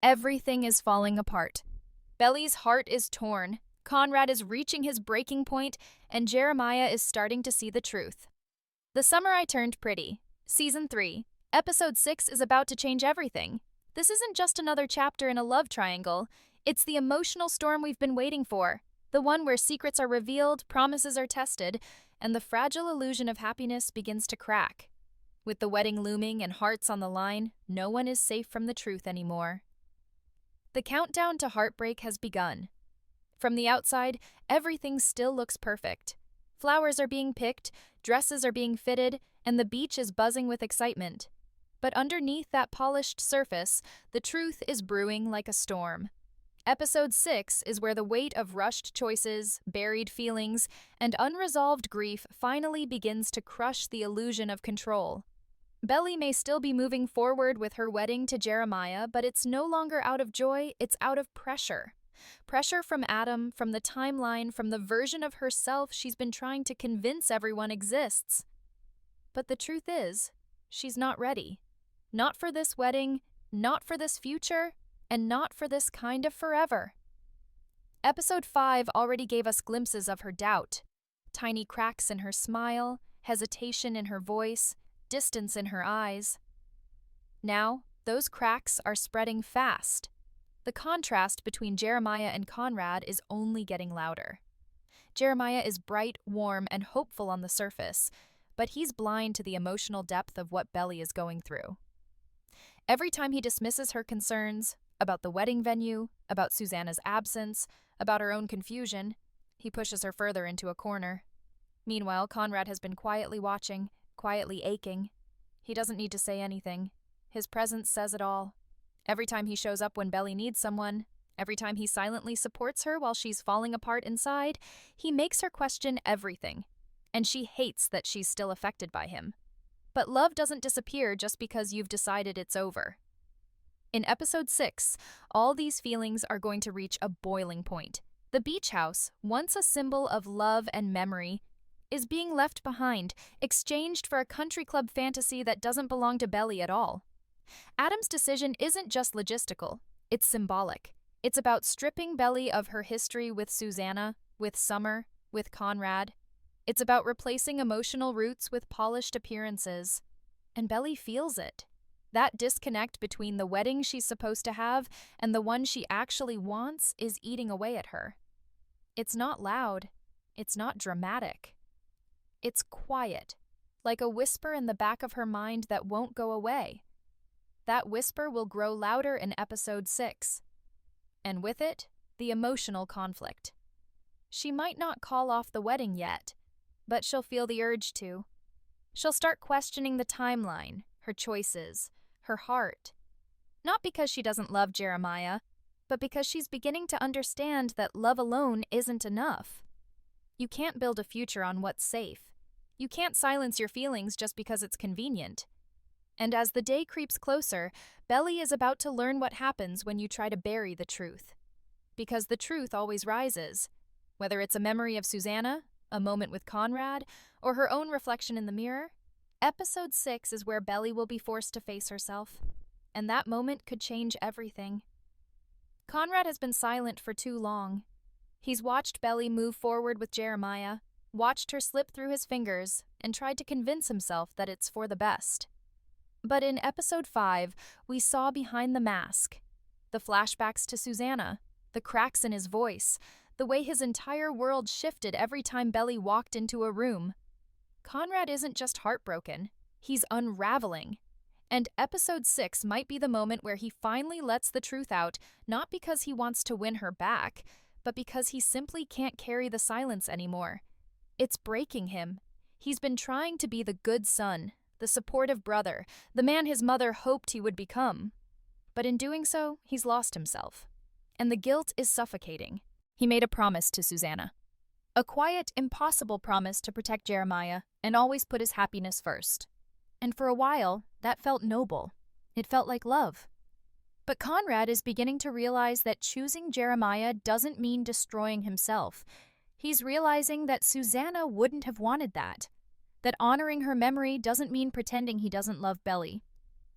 Everything is falling apart. Belly's heart is torn, Conrad is reaching his breaking point, and Jeremiah is starting to see the truth. The Summer I Turned Pretty, Season 3, Episode 6 is about to change everything. This isn't just another chapter in a love triangle, it's the emotional storm we've been waiting for. The one where secrets are revealed, promises are tested, and the fragile illusion of happiness begins to crack. With the wedding looming and hearts on the line, no one is safe from the truth anymore. The countdown to heartbreak has begun. From the outside, everything still looks perfect. Flowers are being picked, dresses are being fitted, and the beach is buzzing with excitement. But underneath that polished surface, the truth is brewing like a storm. Episode 6 is where the weight of rushed choices, buried feelings, and unresolved grief finally begins to crush the illusion of control. Belly may still be moving forward with her wedding to Jeremiah, but it's no longer out of joy, it's out of pressure. Pressure from Adam, from the timeline, from the version of herself she's been trying to convince everyone exists. But the truth is, she's not ready. Not for this wedding, not for this future, and not for this kind of forever. Episode 5 already gave us glimpses of her doubt. Tiny cracks in her smile, hesitation in her voice, distance in her eyes. Now, those cracks are spreading fast. The contrast between Jeremiah and Conrad is only getting louder. Jeremiah is bright, warm, and hopeful on the surface, but he's blind to the emotional depth of what Belly is going through. Every time he dismisses her concerns about the wedding venue, about Susanna's absence, about her own confusion, he pushes her further into a corner. Meanwhile, Conrad has been quietly watching, quietly aching. He doesn't need to say anything. His presence says it all. Every time he shows up when Belly needs someone, every time he silently supports her while she's falling apart inside, he makes her question everything. And she hates that she's still affected by him. But love doesn't disappear just because you've decided it's over. In episode 6, all these feelings are going to reach a boiling point. The beach house, once a symbol of love and memory, is being left behind, exchanged for a country club fantasy that doesn't belong to Belly at all. Adam's decision isn't just logistical, it's symbolic. It's about stripping Belly of her history with Susanna, with Summer, with Conrad. It's about replacing emotional roots with polished appearances. And Belly feels it. That disconnect between the wedding she's supposed to have and the one she actually wants is eating away at her. It's not loud. It's not dramatic. It's quiet, like a whisper in the back of her mind that won't go away. That whisper will grow louder in episode 6. And with it, the emotional conflict. She might not call off the wedding yet, but she'll feel the urge to. She'll start questioning the timeline, her choices, her heart. Not because she doesn't love Jeremiah, but because she's beginning to understand that love alone isn't enough. You can't build a future on what's safe. You can't silence your feelings just because it's convenient. And as the day creeps closer, Belly is about to learn what happens when you try to bury the truth. Because the truth always rises. Whether it's a memory of Susanna, a moment with Conrad, or her own reflection in the mirror, episode 6 is where Belly will be forced to face herself. And that moment could change everything. Conrad has been silent for too long. He's watched Belly move forward with Jeremiah, watched her slip through his fingers, and tried to convince himself that it's for the best. But in episode 5, we saw behind the mask. The flashbacks to Susanna, the cracks in his voice, the way his entire world shifted every time Belly walked into a room. Conrad isn't just heartbroken, he's unraveling. And episode 6 might be the moment where he finally lets the truth out, not because he wants to win her back, but because he simply can't carry the silence anymore. It's breaking him. He's been trying to be the good son, the supportive brother, the man his mother hoped he would become. But in doing so, he's lost himself. And the guilt is suffocating. He made a promise to Susanna. A quiet, impossible promise to protect Jeremiah and always put his happiness first. And for a while, that felt noble. It felt like love. But Conrad is beginning to realize that choosing Jeremiah doesn't mean destroying himself. He's realizing that Susanna wouldn't have wanted that. That honoring her memory doesn't mean pretending he doesn't love Belly.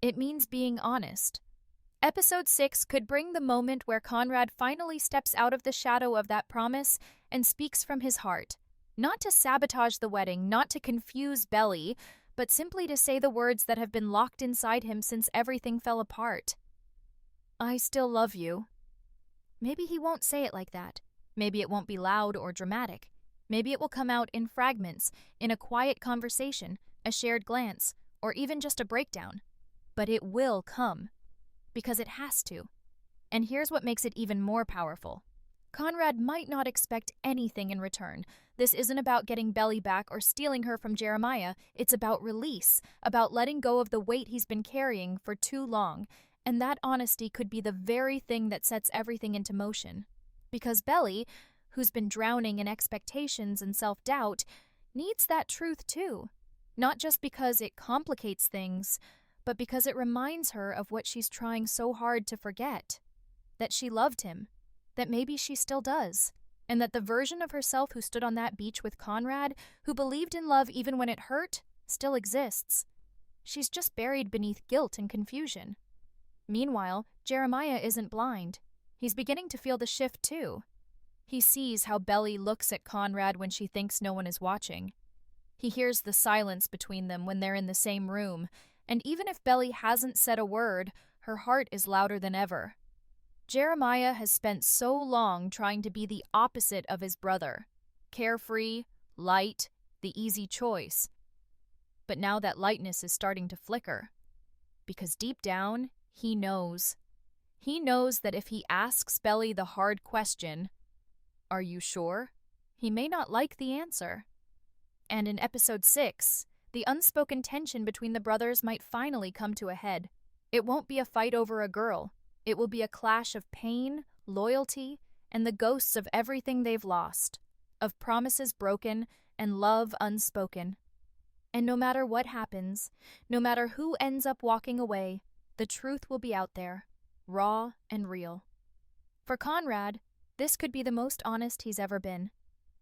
It means being honest. Episode 6 could bring the moment where Conrad finally steps out of the shadow of that promise and speaks from his heart. Not to sabotage the wedding, not to confuse Belly, but simply to say the words that have been locked inside him since everything fell apart. I still love you. Maybe he won't say it like that. Maybe it won't be loud or dramatic. Maybe it will come out in fragments, in a quiet conversation, a shared glance, or even just a breakdown. But it will come. Because it has to. And here's what makes it even more powerful. Conrad might not expect anything in return. This isn't about getting Belly back or stealing her from Jeremiah. It's about release, about letting go of the weight he's been carrying for too long. And that honesty could be the very thing that sets everything into motion. Because Belly, who's been drowning in expectations and self-doubt, needs that truth too. Not just because it complicates things, but because it reminds her of what she's trying so hard to forget. That she loved him, that maybe she still does, and that the version of herself who stood on that beach with Conrad, who believed in love even when it hurt, still exists. She's just buried beneath guilt and confusion. Meanwhile, Jeremiah isn't blind. He's beginning to feel the shift too. He sees how Belly looks at Conrad when she thinks no one is watching. He hears the silence between them when they're in the same room, and even if Belly hasn't said a word, her heart is louder than ever. Jeremiah has spent so long trying to be the opposite of his brother. Carefree, light, the easy choice. But now that lightness is starting to flicker. Because deep down, he knows. He knows that if he asks Belly the hard question, "Are you sure?" he may not like the answer. And in episode 6, the unspoken tension between the brothers might finally come to a head. It won't be a fight over a girl. It will be a clash of pain, loyalty, and the ghosts of everything they've lost, of promises broken and love unspoken. And no matter what happens, no matter who ends up walking away, the truth will be out there, raw and real. For Conrad, this could be the most honest he's ever been.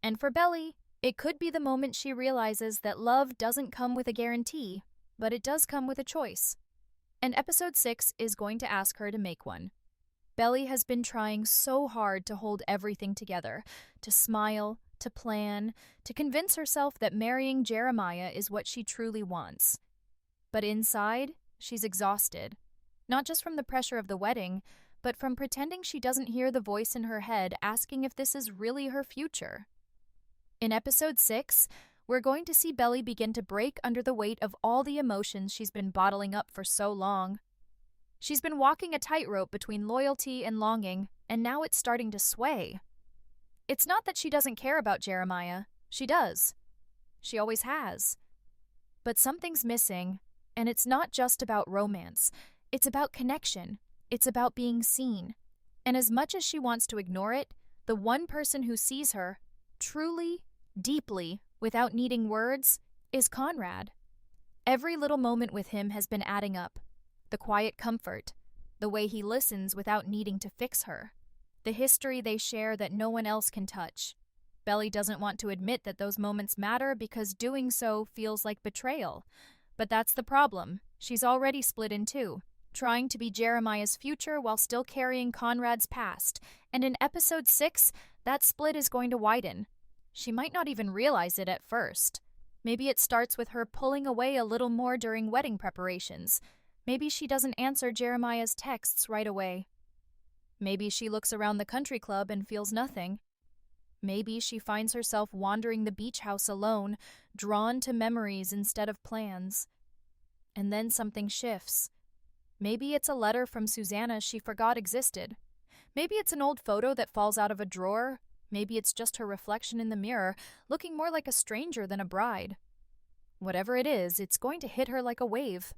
And for Belly, it could be the moment she realizes that love doesn't come with a guarantee, but it does come with a choice. And episode 6 is going to ask her to make one. Belly has been trying so hard to hold everything together, to smile, to plan, to convince herself that marrying Jeremiah is what she truly wants. But inside, she's exhausted. Not just from the pressure of the wedding, but from pretending she doesn't hear the voice in her head asking if this is really her future. In episode 6, we're going to see Belly begin to break under the weight of all the emotions she's been bottling up for so long. She's been walking a tightrope between loyalty and longing, and now it's starting to sway. It's not that she doesn't care about Jeremiah. She does. She always has. But something's missing, and it's not just about romance. It's about connection. It's about being seen. And as much as she wants to ignore it, the one person who sees her, truly, deeply, without needing words, is Conrad. Every little moment with him has been adding up. The quiet comfort, the way he listens without needing to fix her, the history they share that no one else can touch. Belly doesn't want to admit that those moments matter because doing so feels like betrayal. But that's the problem. She's already split in two, trying to be Jeremiah's future while still carrying Conrad's past. And in episode 6, that split is going to widen. She might not even realize it at first. Maybe it starts with her pulling away a little more during wedding preparations. Maybe she doesn't answer Jeremiah's texts right away. Maybe she looks around the country club and feels nothing. Maybe she finds herself wandering the beach house alone, drawn to memories instead of plans. And then something shifts. Maybe it's a letter from Susanna she forgot existed. Maybe it's an old photo that falls out of a drawer. Maybe it's just her reflection in the mirror, looking more like a stranger than a bride. Whatever it is, it's going to hit her like a wave.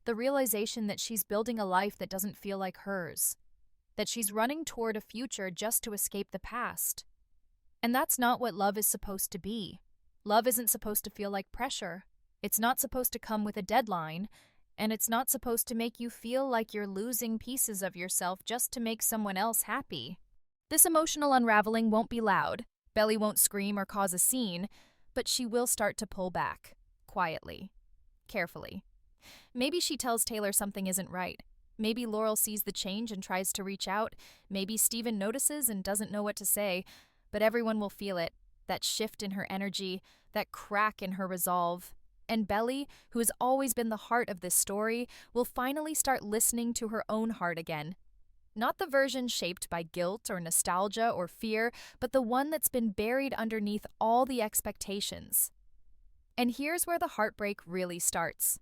The realization that she's building a life that doesn't feel like hers. That she's running toward a future just to escape the past. And that's not what love is supposed to be. Love isn't supposed to feel like pressure. It's not supposed to come with a deadline. And it's not supposed to make you feel like you're losing pieces of yourself just to make someone else happy. This emotional unraveling won't be loud. Belly won't scream or cause a scene, but she will start to pull back, quietly, carefully. Maybe she tells Taylor something isn't right. Maybe Laurel sees the change and tries to reach out. Maybe Steven notices and doesn't know what to say. But everyone will feel it, that shift in her energy, that crack in her resolve. And Belly, who has always been the heart of this story, will finally start listening to her own heart again. Not the version shaped by guilt or nostalgia or fear, but the one that's been buried underneath all the expectations. And here's where the heartbreak really starts.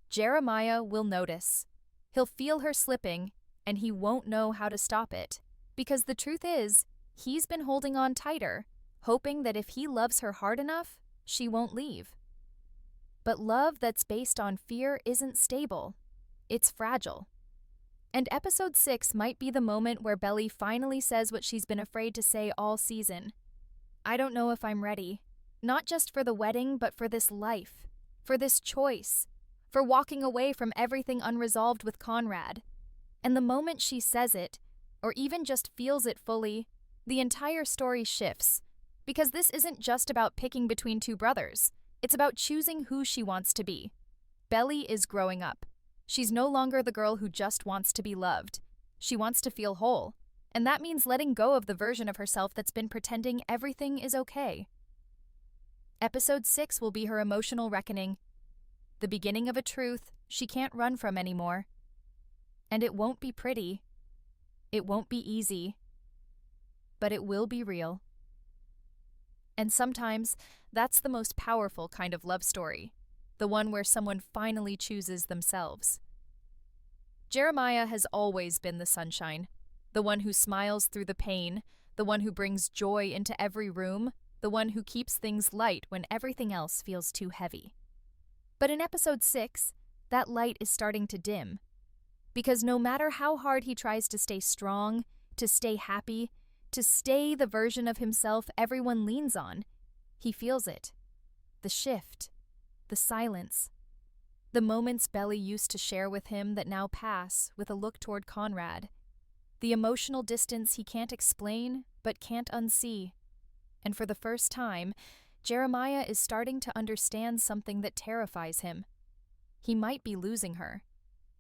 Jeremiah will notice. He'll feel her slipping, and he won't know how to stop it. Because the truth is, he's been holding on tighter, hoping that if he loves her hard enough, she won't leave. But love that's based on fear isn't stable. It's fragile. And episode 6 might be the moment where Belly finally says what she's been afraid to say all season. I don't know if I'm ready. Not just for the wedding, but for this life. For this choice. For walking away from everything unresolved with Conrad. And the moment she says it, or even just feels it fully, the entire story shifts. Because this isn't just about picking between two brothers. It's about choosing who she wants to be. Belly is growing up. She's no longer the girl who just wants to be loved. She wants to feel whole. And that means letting go of the version of herself that's been pretending everything is okay. Episode 6 will be her emotional reckoning. The beginning of a truth she can't run from anymore. And it won't be pretty. It won't be easy. But it will be real. And sometimes, that's the most powerful kind of love story. The one where someone finally chooses themselves. Jeremiah has always been the sunshine. The one who smiles through the pain. The one who brings joy into every room. The one who keeps things light when everything else feels too heavy. But in episode 6, that light is starting to dim. Because no matter how hard he tries to stay strong, to stay happy, to stay the version of himself everyone leans on, he feels it. The shift. The silence. The moments Belly used to share with him that now pass with a look toward Conrad. The emotional distance he can't explain but can't unsee. And for the first time, Jeremiah is starting to understand something that terrifies him. He might be losing her.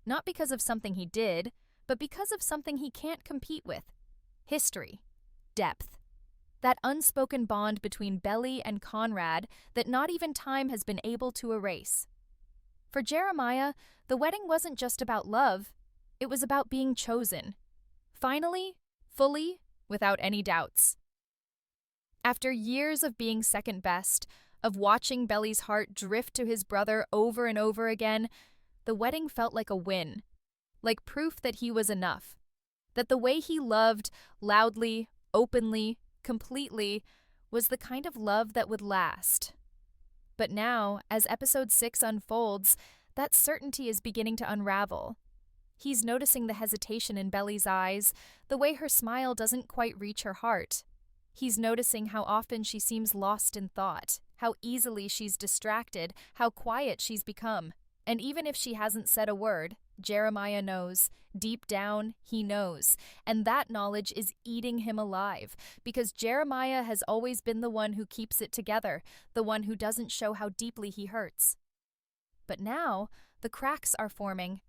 Not because of something he did, but because of something he can't compete with. History. Depth. That unspoken bond between Belly and Conrad that not even time has been able to erase. For Jeremiah, the wedding wasn't just about love, it was about being chosen. Finally, fully, without any doubts. After years of being second best, of watching Belly's heart drift to his brother over and over again, the wedding felt like a win. Like proof that he was enough. That the way he loved, loudly, openly, completely, was the kind of love that would last. But now, as episode 6 unfolds, that certainty is beginning to unravel. He's noticing the hesitation in Belly's eyes, the way her smile doesn't quite reach her heart. He's noticing how often she seems lost in thought, how easily she's distracted, how quiet she's become. And even if she hasn't said a word, Jeremiah knows. Deep down, he knows. And that knowledge is eating him alive, because Jeremiah has always been the one who keeps it together, the one who doesn't show how deeply he hurts. But now, the cracks are forming.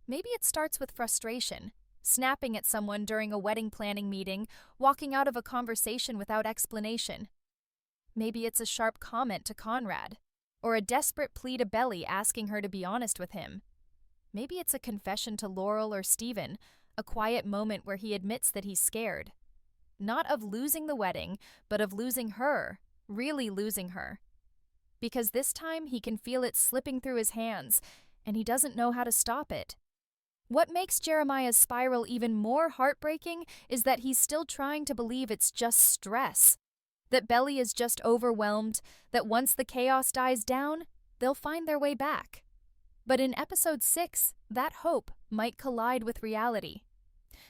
Maybe it starts with frustration, snapping at someone during a wedding planning meeting, walking out of a conversation without explanation. Maybe it's a sharp comment to Conrad, or a desperate plea to Belly asking her to be honest with him. Maybe it's a confession to Laurel or Steven, a quiet moment where he admits that he's scared. Not of losing the wedding, but of losing her, really losing her. Because this time he can feel it slipping through his hands, and he doesn't know how to stop it. What makes Jeremiah's spiral even more heartbreaking is that he's still trying to believe it's just stress. That Belly is just overwhelmed, that once the chaos dies down, they'll find their way back. But in episode 6, that hope might collide with reality.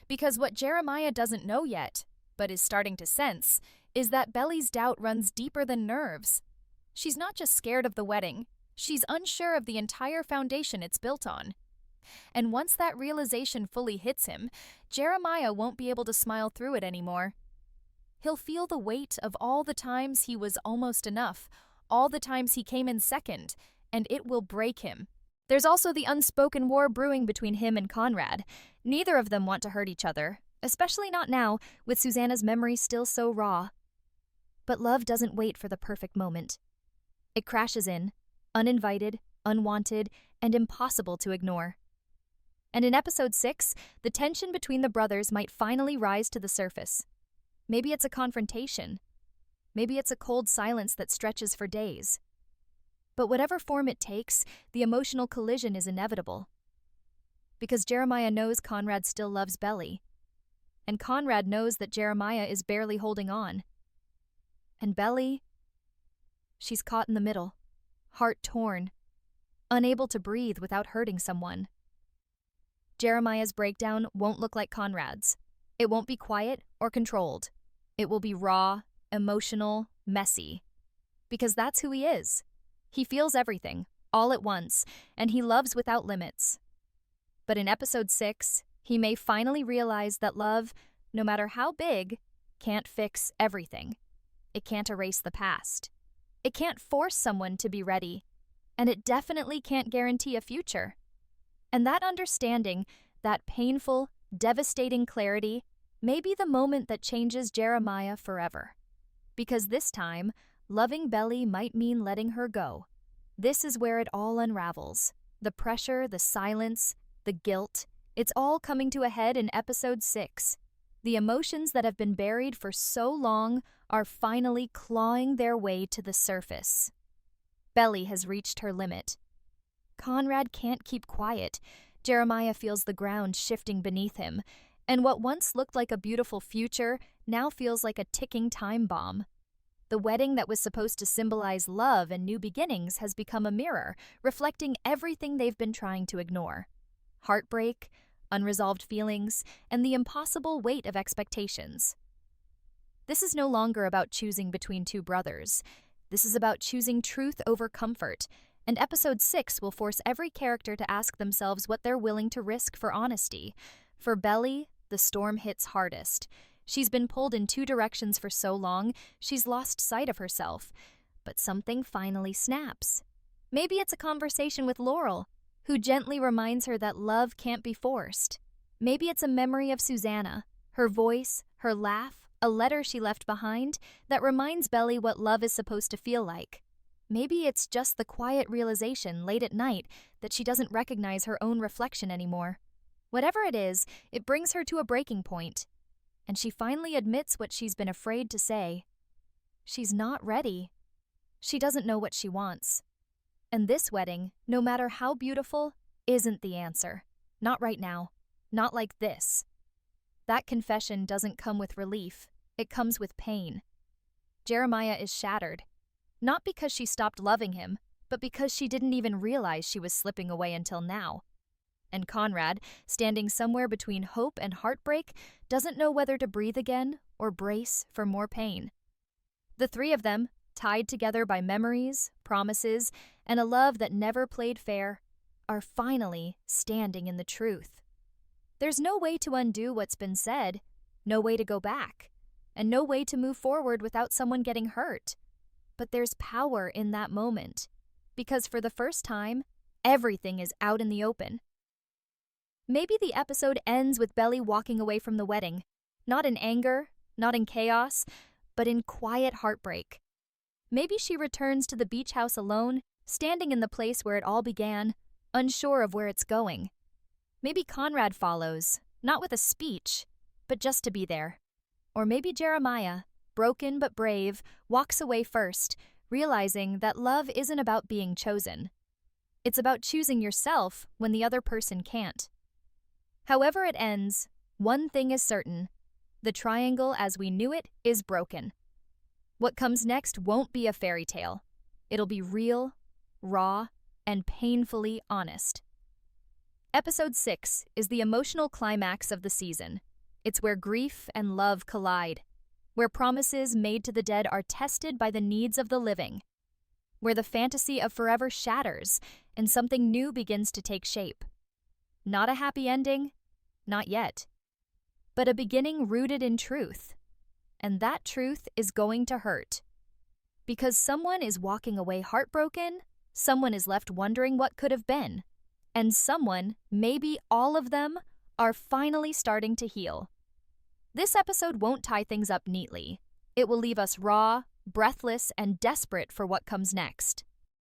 Because what Jeremiah doesn't know yet, but is starting to sense, is that Belly's doubt runs deeper than nerves. She's not just scared of the wedding, she's unsure of the entire foundation it's built on. And once that realization fully hits him, Jeremiah won't be able to smile through it anymore. He'll feel the weight of all the times he was almost enough, all the times he came in second, and it will break him. There's also the unspoken war brewing between him and Conrad. Neither of them want to hurt each other, especially not now, with Susanna's memory still so raw. But love doesn't wait for the perfect moment. It crashes in, uninvited, unwanted, and impossible to ignore. And in episode 6, the tension between the brothers might finally rise to the surface. Maybe it's a confrontation. Maybe it's a cold silence that stretches for days. But whatever form it takes, the emotional collision is inevitable. Because Jeremiah knows Conrad still loves Belly. And Conrad knows that Jeremiah is barely holding on. And Belly, she's caught in the middle, heart torn, unable to breathe without hurting someone. Jeremiah's breakdown won't look like Conrad's. It won't be quiet or controlled. It will be raw, emotional, messy. Because that's who he is. He feels everything, all at once, and he loves without limits. But in episode 6, he may finally realize that love, no matter how big, can't fix everything. It can't erase the past. It can't force someone to be ready. And it definitely can't guarantee a future. And that understanding, that painful, devastating clarity, may be the moment that changes Jeremiah forever. Because this time, loving Belly might mean letting her go. This is where it all unravels. The pressure, the silence, the guilt, it's all coming to a head in episode 6. The emotions that have been buried for so long are finally clawing their way to the surface. Belly has reached her limit. Conrad can't keep quiet. Jeremiah feels the ground shifting beneath him, and what once looked like a beautiful future now feels like a ticking time bomb. The wedding that was supposed to symbolize love and new beginnings has become a mirror, reflecting everything they've been trying to ignore. Heartbreak, unresolved feelings, and the impossible weight of expectations. This is no longer about choosing between two brothers. This is about choosing truth over comfort, and episode 6 will force every character to ask themselves what they're willing to risk for honesty. For Belly, the storm hits hardest. She's been pulled in two directions for so long, she's lost sight of herself. But something finally snaps. Maybe it's a conversation with Laurel, who gently reminds her that love can't be forced. Maybe it's a memory of Susanna, her voice, her laugh, a letter she left behind that reminds Belly what love is supposed to feel like. Maybe it's just the quiet realization late at night that she doesn't recognize her own reflection anymore. Whatever it is, it brings her to a breaking point. And she finally admits what she's been afraid to say. She's not ready. She doesn't know what she wants. And this wedding, no matter how beautiful, isn't the answer. Not right now. Not like this. That confession doesn't come with relief. It comes with pain. Jeremiah is shattered. Not because she stopped loving him, but because she didn't even realize she was slipping away until now. And Conrad, standing somewhere between hope and heartbreak, doesn't know whether to breathe again or brace for more pain. The three of them, tied together by memories, promises, and a love that never played fair, are finally standing in the truth. There's no way to undo what's been said, no way to go back, and no way to move forward without someone getting hurt. But there's power in that moment, because for the first time, everything is out in the open. Maybe the episode ends with Belly walking away from the wedding, not in anger, not in chaos, but in quiet heartbreak. Maybe she returns to the beach house alone, standing in the place where it all began, unsure of where it's going. Maybe Conrad follows, not with a speech, but just to be there. Or maybe Jeremiah, broken but brave, walks away first, realizing that love isn't about being chosen. It's about choosing yourself when the other person can't. However it ends, one thing is certain. The triangle as we knew it is broken. What comes next won't be a fairy tale. It'll be real, raw, and painfully honest. Episode 6 is the emotional climax of the season. It's where grief and love collide, where promises made to the dead are tested by the needs of the living, where the fantasy of forever shatters and something new begins to take shape. Not a happy ending, not yet, but a beginning rooted in truth. And that truth is going to hurt. Because someone is walking away heartbroken, someone is left wondering what could have been. And someone, maybe all of them, are finally starting to heal. This episode won't tie things up neatly. It will leave us raw, breathless, and desperate for what comes next.